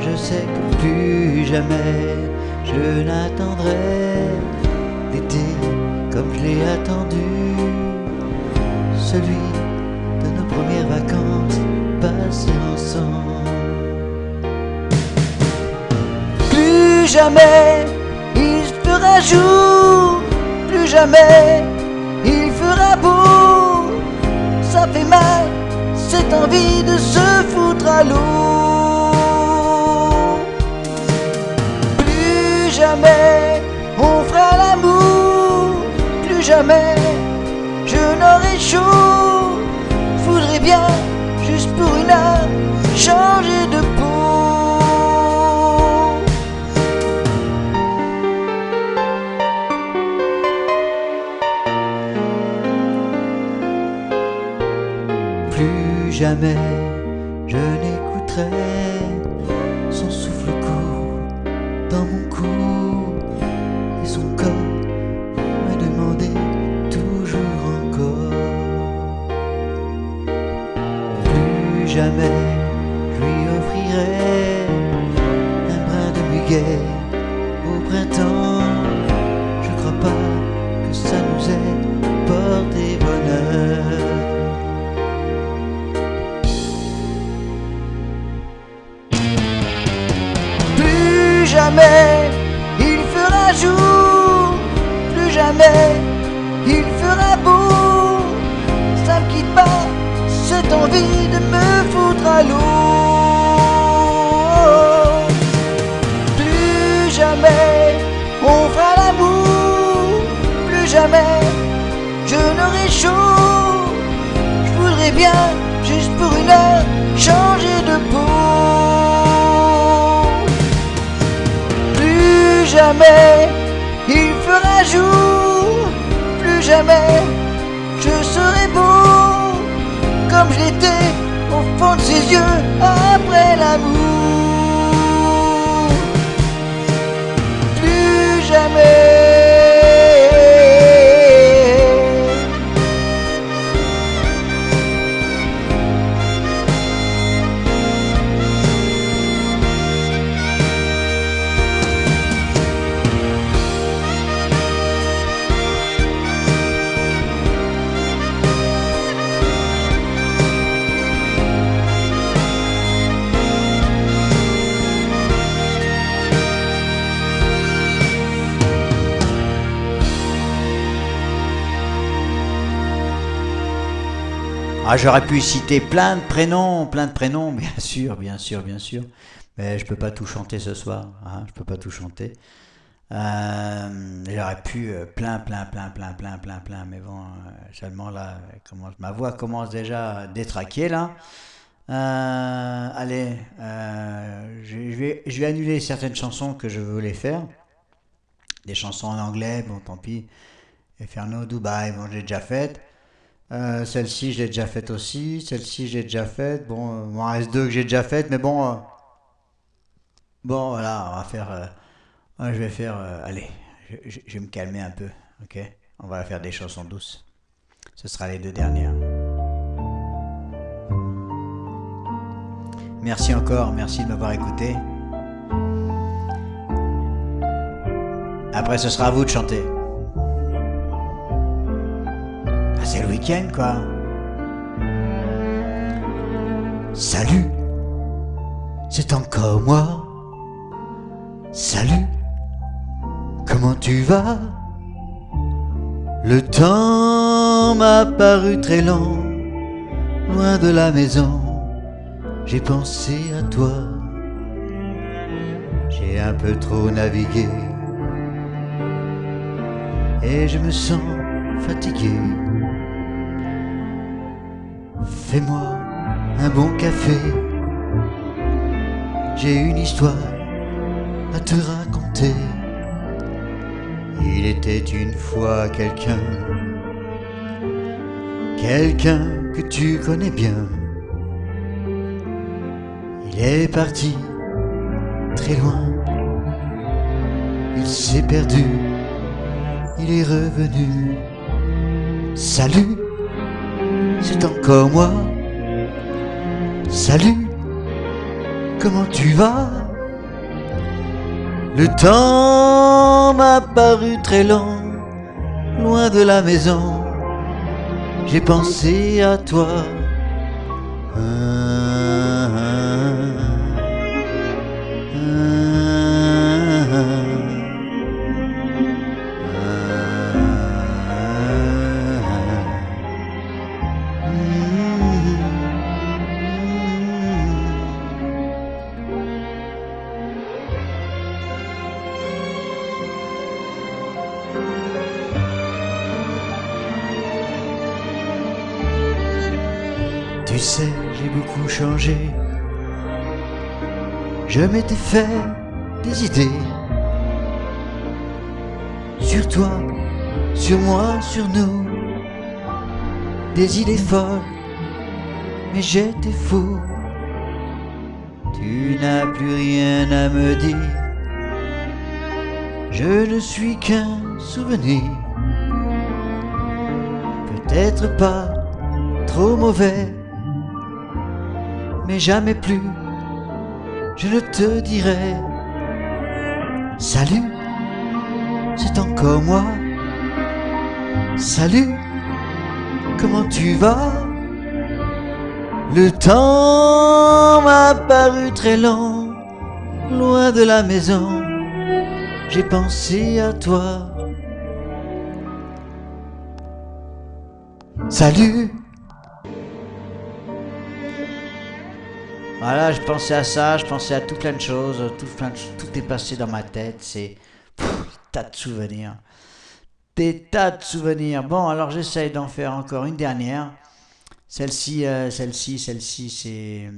Je sais que plus jamais je n'attendrai l'été comme je l'ai attendu, celui de nos premières vacances passées ensemble. Plus jamais il fera jour, plus jamais il fera beau. Ça fait mal, cette envie de se foutre à l'eau. Plus jamais on fera l'amour, plus jamais je n'aurai chaud. Voudrais bien, juste pour une heure, changer de peau. Plus jamais je n'écouterai son souffle court dans mon cou et son corps me demander toujours encore. Plus jamais je lui offrirai un brin de muguet au printemps. Je crois pas que ça nous ait porté bonheur. Plus jamais il fera jour, plus jamais il fera beau. Ça me quitte pas, cette envie de me foutre à l'eau. Plus jamais on fera l'amour, plus jamais je n'aurai chaud. Je voudrais bien, juste pour une heure, changer de peau. Plus jamais il fera jour, plus jamais je serai beau comme je l'étais au fond de ses yeux après l'amour. Plus jamais. Ah, j'aurais pu citer plein de prénoms, bien sûr, bien sûr, bien sûr. Mais je peux pas tout chanter ce soir, hein, je peux pas tout chanter. J'aurais pu plein, mais bon, seulement là, ma voix commence déjà à détraquer là. Allez, je vais annuler certaines chansons que je voulais faire. Des chansons en anglais, bon tant pis. Inferno, Dubaï, bon j'ai déjà fait. Celle-ci je l'ai déjà faite aussi, celle-ci j'ai déjà faite, bon il m'en reste deux que j'ai déjà faites, mais bon, bon voilà, on va faire, je vais faire, allez, je vais me calmer un peu, ok, on va faire des chansons douces, ce sera les deux dernières. Merci encore, merci de m'avoir écouté. Après ce sera à vous de chanter. C'est le week-end quoi. Salut, c'est encore moi. Salut, comment tu vas? Le temps m'a paru très lent. Loin de la maison, j'ai pensé à toi. J'ai un peu trop navigué et je me sens fatigué. Fais-moi un bon café, j'ai une histoire à te raconter. Il était une fois quelqu'un que tu connais bien. Il est parti très loin, il s'est perdu, il est revenu. Salut, c'est encore moi. Salut, comment tu vas? Le temps m'a paru très lent, loin de la maison, j'ai pensé à toi. Tu sais, j'ai beaucoup changé. Je m'étais fait des idées sur toi, sur moi, sur nous. Des idées folles, mais j'étais fou. Tu n'as plus rien à me dire. Je ne suis qu'un souvenir. Peut-être pas trop mauvais, mais jamais plus je ne te dirai salut, c'est encore moi. Salut, comment tu vas? Le temps m'a paru très lent, loin de la maison, j'ai pensé à toi. Salut. Voilà, je pensais à ça, je pensais à tout plein de choses, tout est passé dans ma tête, c'est des tas de souvenirs. Des tas de souvenirs. Bon, alors j'essaye d'en faire encore une dernière. Celle-ci, c'est...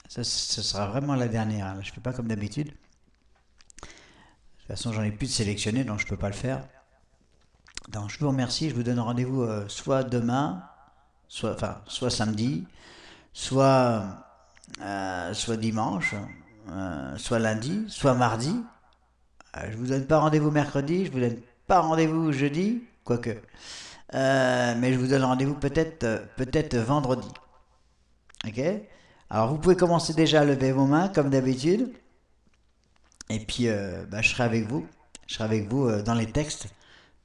Ce sera vraiment la dernière. Je ne fais pas comme d'habitude. De toute façon, j'en ai plus de sélectionner, donc je ne peux pas le faire. Donc, je vous remercie. Je vous donne rendez-vous soit demain, soit samedi, soit dimanche, soit lundi, soit mardi. Je vous donne pas rendez-vous mercredi, je vous donne pas rendez-vous jeudi, quoique. Mais je vous donne rendez-vous peut-être vendredi. Ok? Alors vous pouvez commencer déjà à lever vos mains comme d'habitude. Et puis je serai avec vous. Je serai avec vous dans les textes.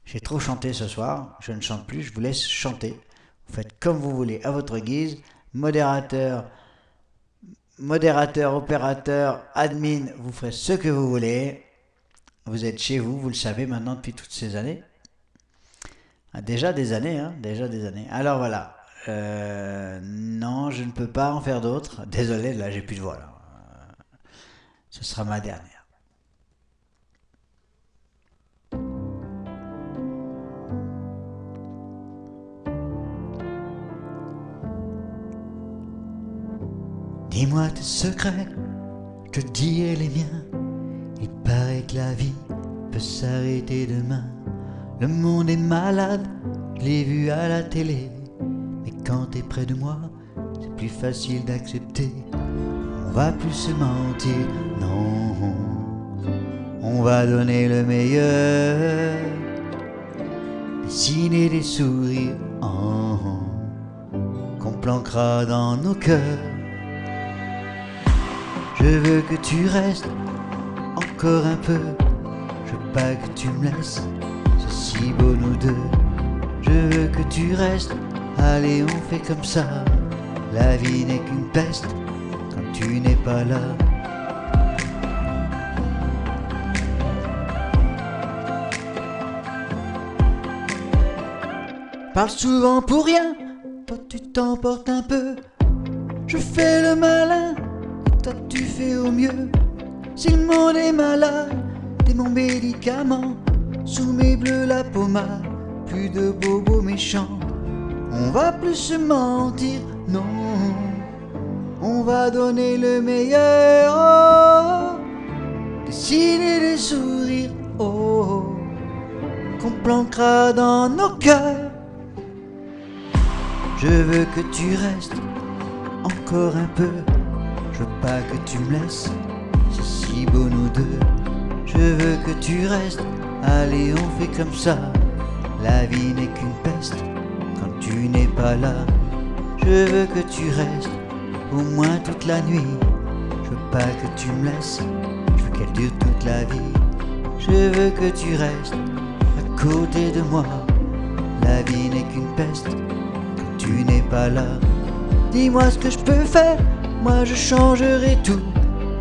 J'ai trop chanté ce soir. Je ne chante plus, je vous laisse chanter. Vous faites comme vous voulez, à votre guise. Modérateur, opérateur, admin, vous ferez ce que vous voulez. Vous êtes chez vous, vous le savez maintenant depuis toutes ces années. Déjà des années, hein, déjà des années. Alors voilà. Non, je ne peux pas en faire d'autres. Désolé, là j'ai plus de voix. Là. Ce sera ma dernière. Dis-moi tes secrets, je te dirai les miens. Il paraît que la vie peut s'arrêter demain. Le monde est malade, je l'ai vu à la télé. Mais quand t'es près de moi, c'est plus facile d'accepter. On va plus se mentir, non. On va donner le meilleur. Dessiner des sourires, qu'on planquera dans nos cœurs. Je veux que tu restes encore un peu. Je veux pas que tu me laisses, c'est si beau nous deux. Je veux que tu restes, allez on fait comme ça. La vie n'est qu'une peste quand tu n'es pas là. Parle souvent pour rien, toi tu t'emportes un peu. Je fais le malin, toi tu fais au mieux. Si le monde est malade, t'es mon médicament. Sous mes bleus la pommade, plus de bobos méchants. On va plus se mentir, non. On va donner le meilleur, oh, dessiner des sourires, oh, qu'on planquera dans nos cœurs. Je veux que tu restes encore un peu, je veux pas que tu me laisses, c'est si beau nous deux. Je veux que tu restes, allez on fait comme ça, la vie n'est qu'une peste quand tu n'es pas là. Je veux que tu restes au moins toute la nuit, je veux pas que tu me laisses, je veux qu'elle dure toute la vie. Je veux que tu restes à côté de moi, la vie n'est qu'une peste quand tu n'es pas là. Dis-moi ce que je peux faire, moi je changerai tout,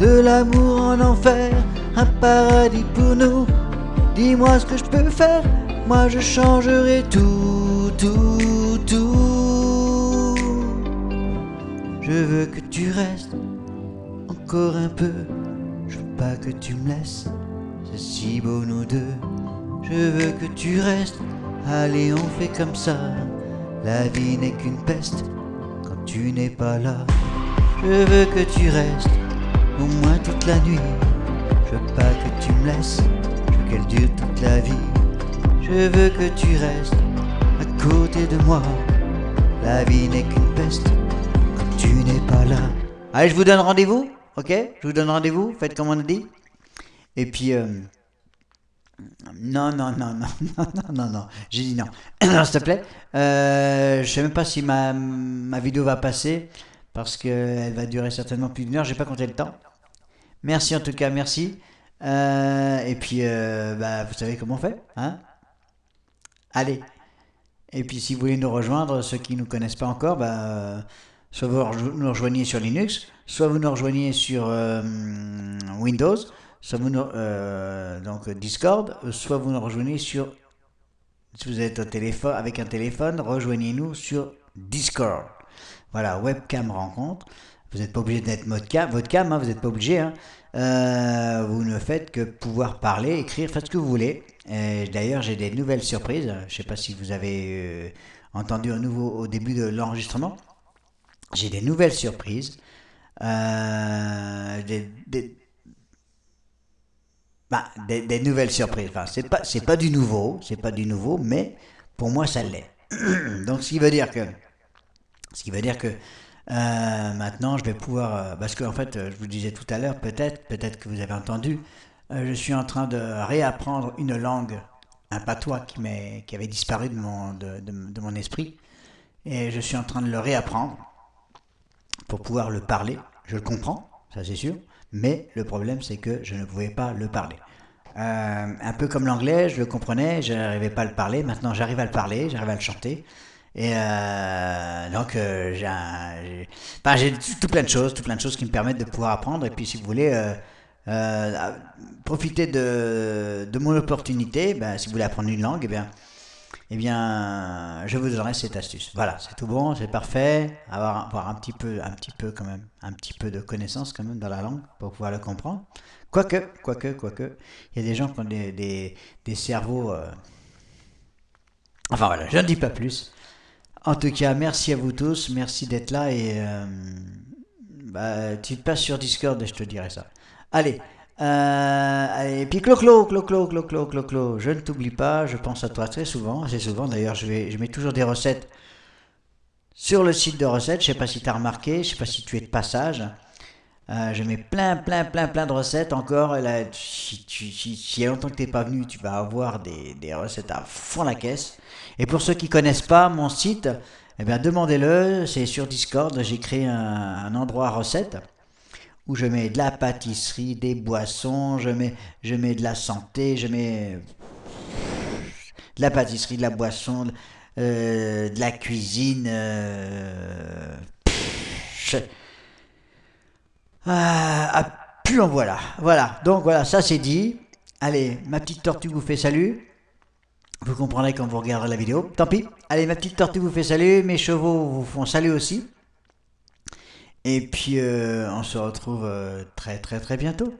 de l'amour en enfer, un paradis pour nous. Dis-moi ce que je peux faire, moi je changerai tout, tout, tout. Je veux que tu restes encore un peu, je veux pas que tu me laisses, c'est si beau nous deux. Je veux que tu restes, allez on fait comme ça, la vie n'est qu'une peste quand tu n'es pas là. Je veux que tu restes au moins toute la nuit, je veux pas que tu me laisses, je veux qu'elle dure toute la vie. Je veux que tu restes à côté de moi, la vie n'est qu'une peste quand tu n'es pas là. Allez, je vous donne rendez-vous, ok? Je vous donne rendez-vous, faites comme on a dit. Et puis, non, non, non, non, non, non, non, non, j'ai dit non. Non, s'il te plaît. Je sais même pas si ma vidéo va passer, parce qu'elle va durer certainement plus d'1 heure, j'ai pas compté le temps. Merci en tout cas, merci. Et puis, bah, vous savez comment on fait, hein? Allez. Et puis si vous voulez nous rejoindre, ceux qui ne nous connaissent pas encore, bah, soit vous nous rejoignez sur Linux, soit vous nous rejoignez sur Windows, soit vous nous, donc Discord, soit vous nous rejoignez sur, si vous êtes au téléphone, avec un téléphone, rejoignez-nous sur Discord. Voilà, webcam rencontre. Vous n'êtes pas obligé d'être votre cam, hein, vous n'êtes pas obligé. Hein. Vous ne faites que pouvoir parler, écrire, faites ce que vous voulez. D'ailleurs, j'ai des nouvelles surprises. Je ne sais pas si vous avez entendu à nouveau au début de l'enregistrement. J'ai des nouvelles surprises. Des nouvelles surprises. Enfin, c'est pas du nouveau, mais pour moi, ça l'est. Donc, ce qui veut dire que maintenant, je vais pouvoir, parce qu'en fait, je vous disais tout à l'heure, peut-être que vous avez entendu, je suis en train de réapprendre une langue, un patois qui avait disparu de mon esprit, et je suis en train de le réapprendre pour pouvoir le parler. Je le comprends, ça c'est sûr, mais le problème c'est que je ne pouvais pas le parler. Un peu comme l'anglais, je le comprenais, je n'arrivais pas à le parler, maintenant j'arrive à le parler, j'arrive à le chanter. Et donc j'ai tout plein de choses qui me permettent de pouvoir apprendre. Et puis si vous voulez profiter de mon opportunité, si vous voulez apprendre une langue, eh bien, je vous donnerai cette astuce. Voilà, c'est tout bon, c'est parfait. Avoir un petit peu quand même, un petit peu de connaissance quand même dans la langue pour pouvoir le comprendre. Quoique, il y a des gens qui ont des cerveaux. Enfin voilà, je ne dis pas plus. En tout cas, merci à vous tous, merci d'être là et tu passes sur Discord et je te dirai ça. Allez, et puis Clo-Clo, je ne t'oublie pas, je pense à toi très souvent, assez souvent d'ailleurs, je mets toujours des recettes sur le site de recettes, je sais pas si tu as remarqué, je sais pas si tu es de passage. Je mets plein de recettes encore. Et là, si il y a longtemps que tu n'es pas venu, tu vas avoir des recettes à fond la caisse. Et pour ceux qui ne connaissent pas mon site, eh bien, demandez-le. C'est sur Discord. J'ai créé un endroit recettes où je mets de la pâtisserie, des boissons, je mets de la santé, je mets de la pâtisserie, de la boisson, de la cuisine. Plus en voilà. Voilà, donc voilà, ça c'est dit. Allez, ma petite tortue vous fait salut. Vous comprendrez quand vous regarderez la vidéo. Tant pis. Allez, ma petite tortue vous fait salut. Mes chevaux vous font salut aussi. Et puis, on se retrouve très bientôt.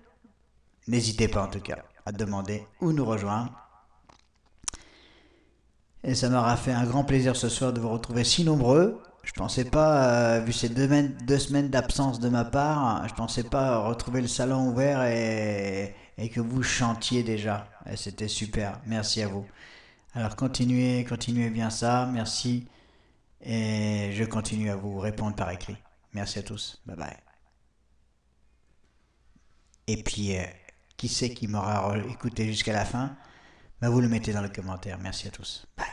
N'hésitez pas en tout cas à demander où nous rejoindre. Et ça m'aura fait un grand plaisir ce soir de vous retrouver si nombreux. Je pensais pas, vu ces 2 semaines d'absence de ma part, je pensais pas retrouver le salon ouvert et que vous chantiez déjà. Et c'était super. Merci à vous. Alors continuez, continuez bien ça. Merci. Et je continue à vous répondre par écrit. Merci à tous. Bye bye. Et puis, qui c'est qui m'aura écouté jusqu'à la fin? Bah, vous le mettez dans les commentaires. Merci à tous. Bye.